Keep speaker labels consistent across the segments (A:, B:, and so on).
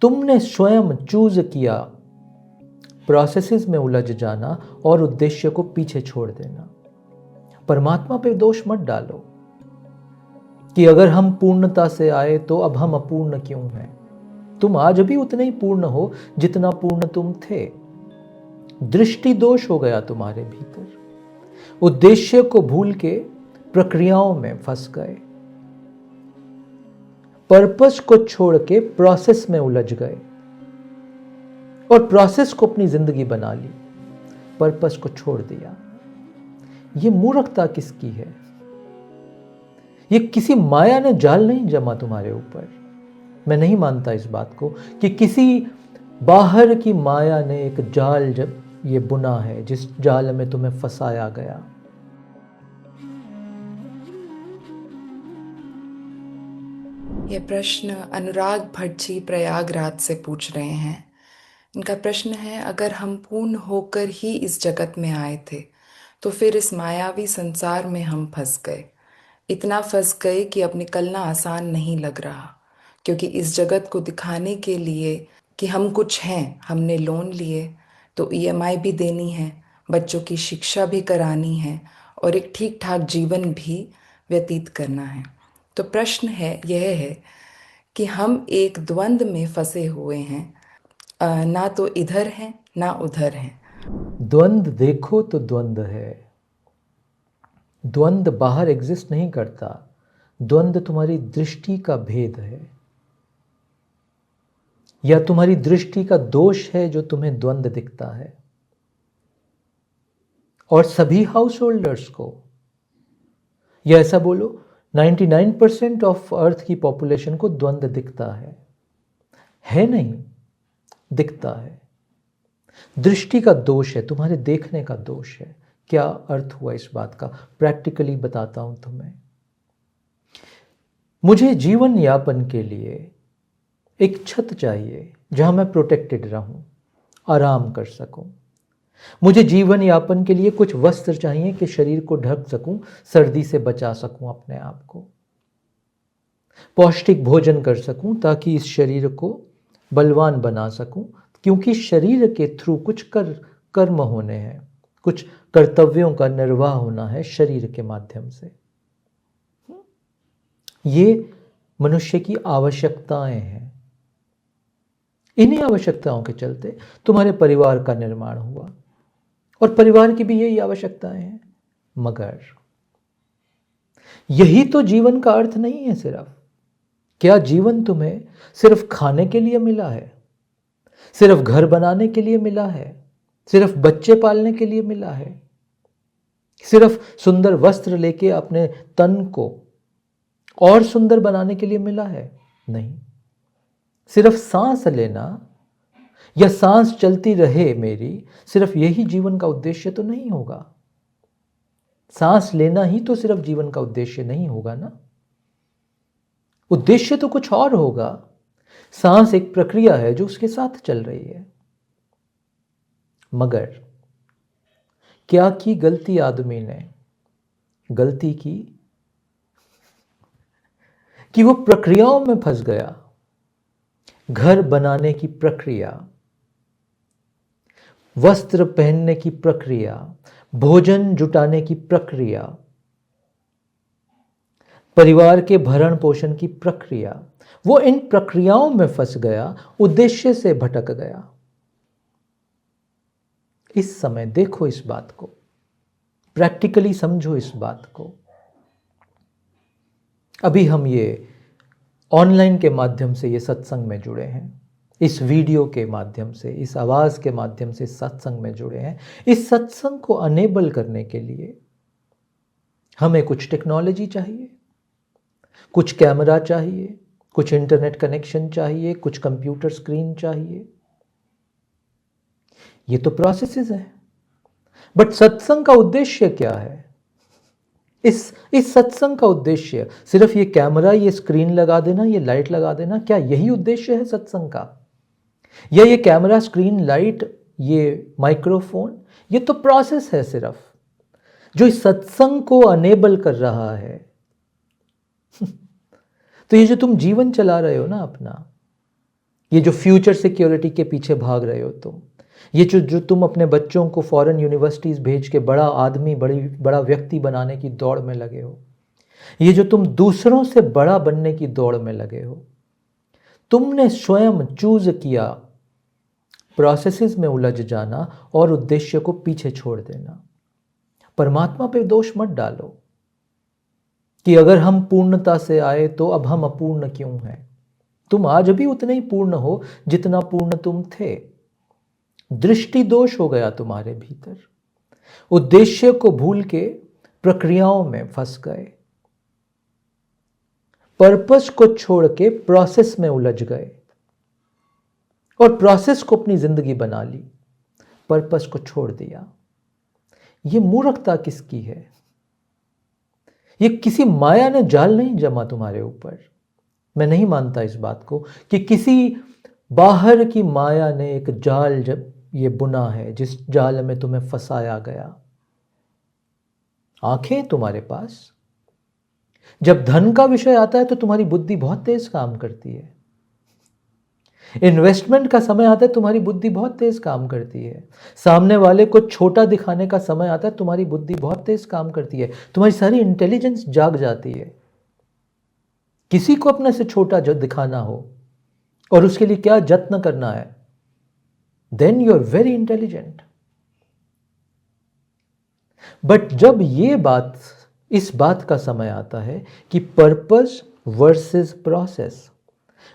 A: तुमने स्वयं चूज किया प्रोसेसेस में उलझ जाना और उद्देश्य को पीछे छोड़ देना। परमात्मा पे दोष मत डालो कि अगर हम पूर्णता से आए तो अब हम अपूर्ण क्यों हैं। तुम आज भी उतने ही पूर्ण हो जितना पूर्ण तुम थे। दृष्टि दोष हो गया तुम्हारे भीतर, उद्देश्य को भूल के प्रक्रियाओं में फंस गए, पर्पस को छोड़ के प्रोसेस में उलझ गए और प्रोसेस को अपनी जिंदगी बना ली, पर्पस को छोड़ दिया। ये मूर्खता किसकी है? ये किसी माया ने जाल नहीं जमा तुम्हारे ऊपर। मैं नहीं मानता इस बात को कि किसी बाहर की माया ने एक जाल जब ये बुना है जिस जाल में तुम्हें फंसाया गया।
B: ये प्रश्न अनुराग भट्ट जी प्रयागराज से पूछ रहे हैं। इनका प्रश्न है, अगर हम पूर्ण होकर ही इस जगत में आए थे तो फिर इस मायावी संसार में हम फंस गए। इतना फंस गए कि अब निकलना आसान नहीं लग रहा, क्योंकि इस जगत को दिखाने के लिए कि हम कुछ हैं, हमने लोन लिए तो ईएमआई भी देनी है, बच्चों की शिक्षा भी करानी है और एक ठीक ठाक जीवन भी व्यतीत करना है। तो प्रश्न यह है कि हम एक द्वंद्व में फंसे हुए हैं, ना तो इधर हैं ना उधर हैं।
A: द्वंद्व देखो तो द्वंद्व है। द्वंद्व बाहर एग्जिस्ट नहीं करता, द्वंद्व तुम्हारी दृष्टि का भेद है या तुम्हारी दृष्टि का दोष है जो तुम्हें द्वंद्व दिखता है। और सभी हाउस होल्डर्स को, या ऐसा बोलो 99% ऑफ अर्थ की पॉपुलेशन को द्वंद्व दिखता है नहीं, दिखता है। दृष्टि का दोष है, तुम्हारे देखने का दोष है। क्या अर्थ हुआ इस बात का? प्रैक्टिकली बताता हूं तुम्हें। मुझे जीवन यापन के लिए एक छत चाहिए जहां मैं प्रोटेक्टेड रहूं, आराम कर सकूं। मुझे जीवन यापन के लिए कुछ वस्त्र चाहिए कि शरीर को ढक सकूं, सर्दी से बचा सकूं अपने आप को। पौष्टिक भोजन कर सकूं ताकि इस शरीर को बलवान बना सकूं, क्योंकि शरीर के थ्रू कुछ कर्म होने हैं, कुछ कर्तव्यों का निर्वाह होना है शरीर के माध्यम से। ये मनुष्य की आवश्यकताएं हैं। इन्हीं आवश्यकताओं के चलते तुम्हारे परिवार का निर्माण हुआ और परिवार की भी यही आवश्यकताएं हैं। मगर यही तो जीवन का अर्थ नहीं है सिर्फ। क्या जीवन तुम्हें सिर्फ खाने के लिए मिला है? सिर्फ घर बनाने के लिए मिला है? सिर्फ बच्चे पालने के लिए मिला है? सिर्फ सुंदर वस्त्र लेके अपने तन को और सुंदर बनाने के लिए मिला है? नहीं। सिर्फ सांस लेना या सांस चलती रहे मेरी, सिर्फ यही जीवन का उद्देश्य तो नहीं होगा। सांस लेना ही तो सिर्फ जीवन का उद्देश्य नहीं होगा ना। उद्देश्य तो कुछ और होगा। सांस एक प्रक्रिया है जो उसके साथ चल रही है। मगर क्या की गलती आदमी ने? गलती की कि वो प्रक्रियाओं में फंस गया। घर बनाने की प्रक्रिया, वस्त्र पहनने की प्रक्रिया, भोजन जुटाने की प्रक्रिया, परिवार के भरण पोषण की प्रक्रिया, वो इन प्रक्रियाओं में फंस गया, उद्देश्य से भटक गया। इस समय देखो इस बात को, प्रैक्टिकली समझो इस बात को। अभी हम ये ऑनलाइन के माध्यम से ये सत्संग में जुड़े हैं, इस वीडियो के माध्यम से, इस आवाज़ के माध्यम से सत्संग में जुड़े हैं। इस सत्संग को अनेबल करने के लिए हमें कुछ टेक्नोलॉजी चाहिए, कुछ कैमरा चाहिए, कुछ इंटरनेट कनेक्शन चाहिए, कुछ कंप्यूटर स्क्रीन चाहिए। ये तो प्रोसेसेस हैं। बट सत्संग का उद्देश्य क्या है? इस सत्संग का उद्देश्य सिर्फ ये कैमरा, ये स्क्रीन लगा देना, ये लाइट लगा देना, क्या यही उद्देश्य है सत्संग का? या ये कैमरा, स्क्रीन, लाइट, ये माइक्रोफोन, ये तो प्रोसेस है सिर्फ जो इस सत्संग को अनेबल कर रहा है। तो ये जो तुम जीवन चला रहे हो ना अपना, ये जो फ्यूचर सिक्योरिटी के पीछे भाग रहे हो तुम, ये जो तुम अपने बच्चों को फॉरेन यूनिवर्सिटीज़ भेज के बड़ा आदमी बड़ा व्यक्ति बनाने की दौड़ में लगे हो, ये जो तुम दूसरों से बड़ा बनने की दौड़ में लगे हो, तुमने स्वयं चूज किया प्रोसेसेस में उलझ जाना और उद्देश्य को पीछे छोड़ देना। परमात्मा पे दोष मत डालो कि अगर हम पूर्णता से आए तो अब हम अपूर्ण क्यों हैं। तुम आज भी उतने ही पूर्ण हो जितना पूर्ण तुम थे। दृष्टि दोष हो गया तुम्हारे भीतर, उद्देश्य को भूल के प्रक्रियाओं में फंस गए, पर्पस को छोड़ के प्रोसेस में उलझ गए और प्रोसेस को अपनी जिंदगी बना ली, पर्पस को छोड़ दिया। ये मूर्खता किसकी है? ये किसी माया ने जाल नहीं जमा तुम्हारे ऊपर। मैं नहीं मानता इस बात को कि किसी बाहर की माया ने एक जाल जब ये बुना है जिस जाल में तुम्हें फंसाया गया। आंखें तुम्हारे पास, जब धन का विषय आता है तो तुम्हारी बुद्धि बहुत तेज काम करती है। इन्वेस्टमेंट का समय आता है तुम्हारी बुद्धि बहुत तेज काम करती है। सामने वाले को छोटा दिखाने का समय आता है तुम्हारी बुद्धि बहुत तेज काम करती है। तुम्हारी सारी इंटेलिजेंस जाग जाती है। किसी को अपने से छोटा जो दिखाना हो और उसके लिए क्या जत्न करना है, then you are very intelligent. But जब ये बात, इस बात का समय आता है कि पर्पस वर्सेस प्रोसेस,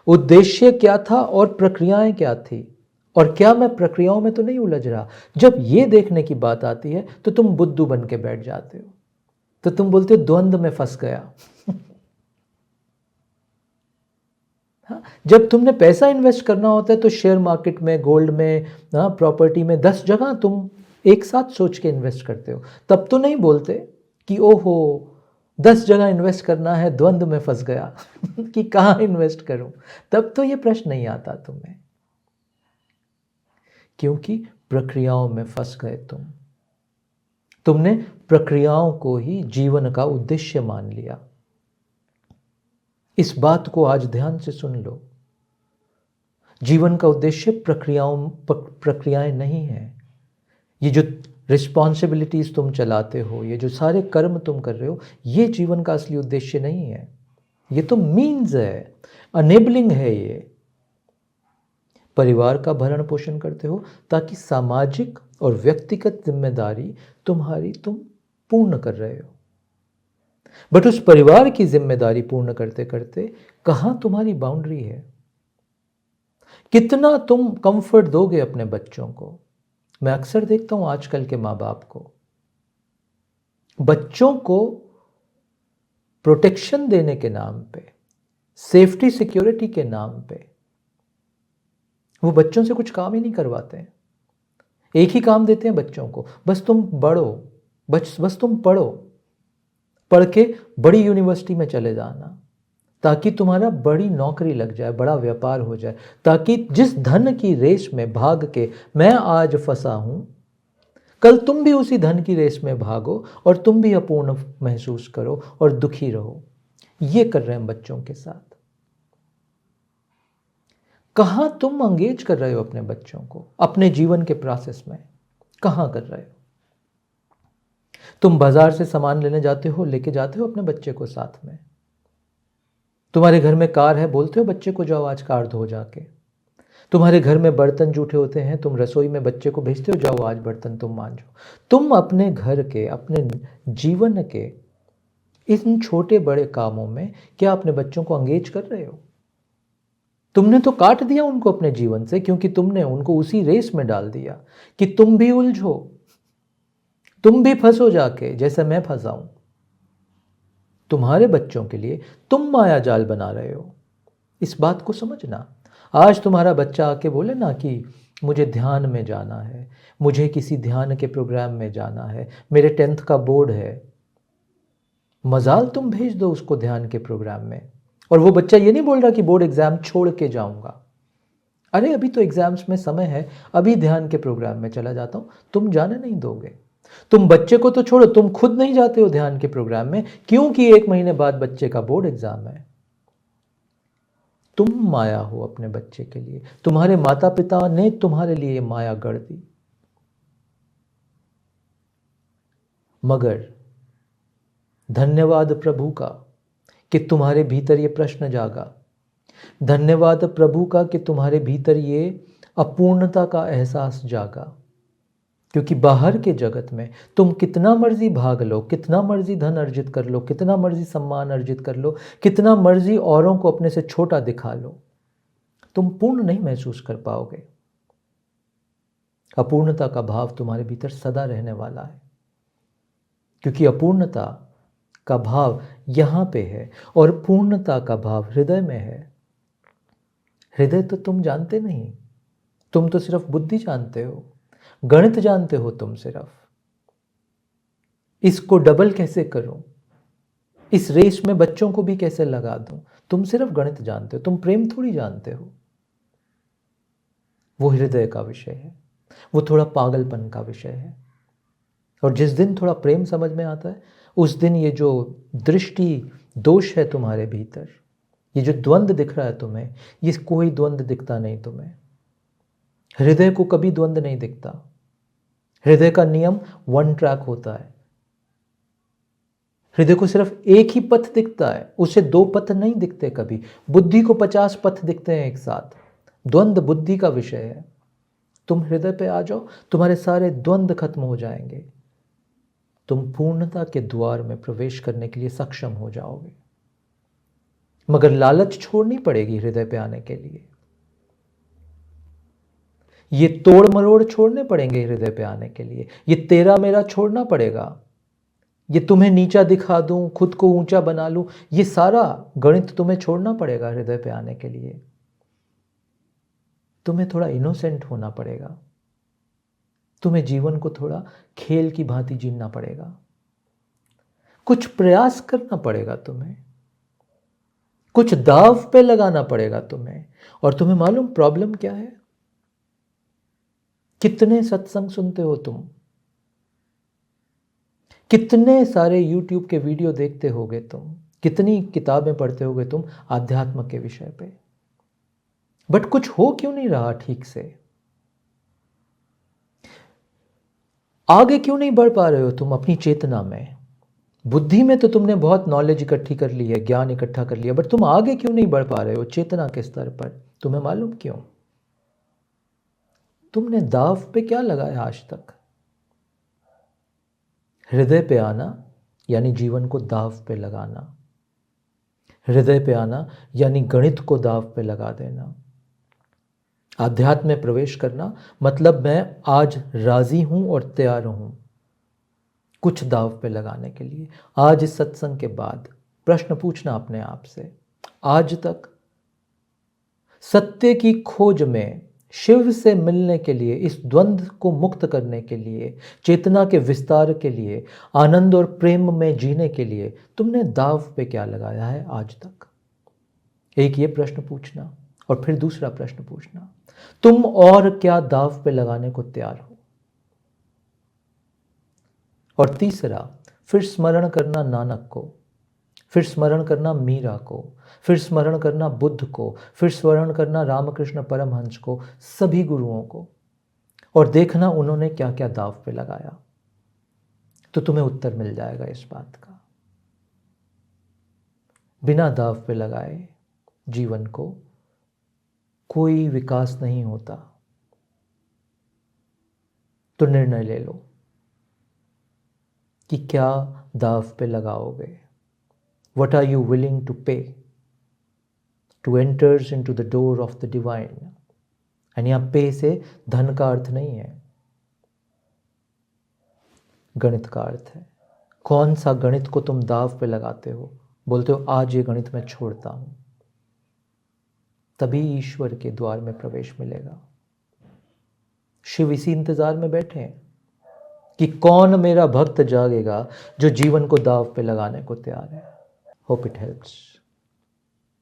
A: उद्देश्य क्या था और प्रक्रियाएं क्या थी, और क्या मैं प्रक्रियाओं में तो नहीं उलझ रहा, जब ये देखने की बात आती है तो तुम बुद्धू बन के बैठ जाते हो। तो तुम बोलते हो द्वंद्व में फंस गया। हाँ, जब तुमने पैसा इन्वेस्ट करना होता है तो शेयर मार्केट में, गोल्ड में, प्रॉपर्टी में 10 जगह तुम एक साथ सोच के इन्वेस्ट करते हो। तब तो नहीं बोलते कि ओहो 10 जगह इन्वेस्ट करना है, द्वंद्व में फंस गया कि कहाँ इन्वेस्ट करूं। तब तो ये प्रश्न नहीं आता तुम्हें, क्योंकि प्रक्रियाओं में फंस गए तुमने प्रक्रियाओं को ही जीवन का उद्देश्य मान लिया। इस बात को आज ध्यान से सुन लो। जीवन का उद्देश्य प्रक्रियाएं नहीं है। ये जो रिस्पॉन्सिबिलिटीज तुम चलाते हो, ये जो सारे कर्म तुम कर रहे हो, ये जीवन का असली उद्देश्य नहीं है। ये तो मीन्स है, अनेबलिंग है। ये परिवार का भरण पोषण करते हो ताकि सामाजिक और व्यक्तिगत जिम्मेदारी तुम्हारी तुम पूर्ण कर रहे हो। बट उस परिवार की जिम्मेदारी पूर्ण करते करते कहां तुम्हारी बाउंड्री है? कितना तुम कंफर्ट दोगे अपने बच्चों को? मैं अक्सर देखता हूं आजकल के माँ बाप को, बच्चों को प्रोटेक्शन देने के नाम पे, सेफ्टी सिक्योरिटी के नाम पे वो बच्चों से कुछ काम ही नहीं करवाते हैं। एक ही काम देते हैं बच्चों को, बस तुम बढ़ो, बस तुम पढ़ो, पढ़ के बड़ी यूनिवर्सिटी में चले जाना, ताकि तुम्हारा बड़ी नौकरी लग जाए, बड़ा व्यापार हो जाए, ताकि जिस धन की रेस में भाग के मैं आज फंसा हूं, कल तुम भी उसी धन की रेस में भागो और तुम भी अपूर्ण महसूस करो और दुखी रहो। ये कर रहे हैं बच्चों के साथ। कहां तुम एंगेज कर रहे हो अपने बच्चों को अपने जीवन के प्रोसेस में? कहां कर रहे हो? तुम बाजार से सामान लेने जाते हो, लेके जाते हो अपने बच्चे को साथ में। तुम्हारे घर में कार है, बोलते हो बच्चे को जाओ आज कार धो जाके। तुम्हारे घर में बर्तन जूठे होते हैं, तुम रसोई में बच्चे को भेजते हो जाओ आज बर्तन तुम मांजो। तुम अपने घर के, अपने जीवन के इन छोटे बड़े कामों में क्या अपने बच्चों को एंगेज कर रहे हो? तुमने तो काट दिया उनको अपने जीवन से, क्योंकि तुमने उनको उसी रेस में डाल दिया कि तुम भी उलझो, तुम भी फंसो जाके जैसे मैं फंसा हूं। तुम्हारे बच्चों के लिए तुम माया जाल बना रहे हो। इस बात को समझना। आज तुम्हारा बच्चा आके बोले ना कि मुझे ध्यान में जाना है, मुझे किसी ध्यान के प्रोग्राम में जाना है, मेरे 10th का बोर्ड है, मजाल तुम भेज दो उसको ध्यान के प्रोग्राम में। और वो बच्चा ये नहीं बोल रहा कि बोर्ड एग्जाम छोड़ के जाऊंगा। अरे अभी तो एग्जाम्स में समय है, अभी ध्यान के प्रोग्राम में चला जाता हूं। तुम जाने नहीं दोगे। तुम बच्चे को तो छोड़ो, तुम खुद नहीं जाते हो ध्यान के प्रोग्राम में, क्योंकि 1 महीने बाद बच्चे का बोर्ड एग्जाम है। तुम माया हो अपने बच्चे के लिए, तुम्हारे माता पिता ने तुम्हारे लिए माया गढ़ दी। मगर धन्यवाद प्रभु का कि तुम्हारे भीतर ये प्रश्न जागा। धन्यवाद प्रभु का कि तुम्हारे भीतर ये अपूर्णता का एहसास जागा। क्योंकि बाहर के जगत में तुम कितना मर्जी भाग लो, कितना मर्जी धन अर्जित कर लो, कितना मर्जी सम्मान अर्जित कर लो, कितना मर्जी औरों को अपने से छोटा दिखा लो, तुम पूर्ण नहीं महसूस कर पाओगे। अपूर्णता का भाव तुम्हारे भीतर सदा रहने वाला है, क्योंकि अपूर्णता का भाव यहाँ पे है और पूर्णता का भाव हृदय में है। हृदय तो तुम जानते नहीं, तुम तो सिर्फ बुद्धि जानते हो, गणित जानते हो तुम सिर्फ। इसको डबल कैसे करूं, इस रेस में बच्चों को भी कैसे लगा दूं, तुम सिर्फ गणित जानते हो, तुम प्रेम थोड़ी जानते हो। वो हृदय का विषय है, वो थोड़ा पागलपन का विषय है। और जिस दिन थोड़ा प्रेम समझ में आता है, उस दिन ये जो दृष्टि दोष है तुम्हारे भीतर, ये जो द्वंद्व दिख रहा है तुम्हें, ये कोई द्वंद्व दिखता नहीं तुम्हें। हृदय को कभी द्वंद्व नहीं दिखता। हृदय का नियम वन ट्रैक होता है। हृदय को सिर्फ एक ही पथ दिखता है, उसे दो पथ नहीं दिखते कभी। बुद्धि को 50 पथ दिखते हैं एक साथ। द्वंद्व बुद्धि का विषय है। तुम हृदय पे आ जाओ, तुम्हारे सारे द्वंद्व खत्म हो जाएंगे। तुम पूर्णता के द्वार में प्रवेश करने के लिए सक्षम हो जाओगे। मगर लालच छोड़नी पड़ेगी हृदय पे आने के लिए। ये तोड़ मरोड़ छोड़ने पड़ेंगे हृदय पे आने के लिए। ये तेरा मेरा छोड़ना पड़ेगा। ये तुम्हें नीचा दिखा दूं, खुद को ऊंचा बना लूं, ये सारा गणित तुम्हें छोड़ना पड़ेगा हृदय पे आने के लिए। तुम्हें थोड़ा इनोसेंट होना पड़ेगा। तुम्हें जीवन को थोड़ा खेल की भांति जीना पड़ेगा। कुछ प्रयास करना पड़ेगा तुम्हें, कुछ दाव पे लगाना पड़ेगा तुम्हें। और तुम्हें मालूम प्रॉब्लम क्या है? कितने सत्संग सुनते हो तुम, कितने सारे YouTube के वीडियो देखते होगे तुम, कितनी किताबें पढ़ते होगे तुम आध्यात्म के विषय पे, बट कुछ हो क्यों नहीं रहा ठीक से? आगे क्यों नहीं बढ़ पा रहे हो तुम अपनी चेतना में? बुद्धि में तो तुमने बहुत नॉलेज इकट्ठी कर ली है, ज्ञान इकट्ठा कर लिया, बट तुम आगे क्यों नहीं बढ़ पा रहे हो चेतना के स्तर पर? तुम्हें मालूम क्यों? तुमने दाव पे क्या लगाया आज तक? हृदय पे आना यानी जीवन को दाव पे लगाना। हृदय पे आना यानी गणित को दाव पे लगा देना। आध्यात्म में प्रवेश करना मतलब मैं आज राजी हूं और तैयार हूं कुछ दाव पे लगाने के लिए। आज इस सत्संग के बाद प्रश्न पूछना अपने आप से, आज तक सत्य की खोज में, शिव से मिलने के लिए, इस द्वंद्व को मुक्त करने के लिए, चेतना के विस्तार के लिए, आनंद और प्रेम में जीने के लिए तुमने दाव पे क्या लगाया है आज तक? एक ये प्रश्न पूछना और फिर दूसरा प्रश्न पूछना, तुम और क्या दाव पे लगाने को तैयार हो? और तीसरा, फिर स्मरण करना नानक को, फिर स्मरण करना मीरा को, फिर स्मरण करना बुद्ध को, फिर स्मरण करना रामकृष्ण परमहंस को, सभी गुरुओं को, और देखना उन्होंने क्या क्या दाव पे लगाया। तो तुम्हें उत्तर मिल जाएगा इस बात का। बिना दाव पे लगाए जीवन को कोई विकास नहीं होता। तो निर्णय ले लो कि क्या दाव पे लगाओगे। What are you willing to pay to enters into the door of the divine? and यहाँ पे से धन का अर्थ नहीं है, गणित का अर्थ है। कौन सा गणित को तुम दाव पे लगाते हो? बोलते हो आज ये गणित मैं छोड़ता हूं, तभी ईश्वर के द्वार में प्रवेश मिलेगा। शिव इसी इंतजार में बैठे हैं कि कौन मेरा भक्त जागेगा जो जीवन को दाव पे लगाने को तैयार है। Hope it helps.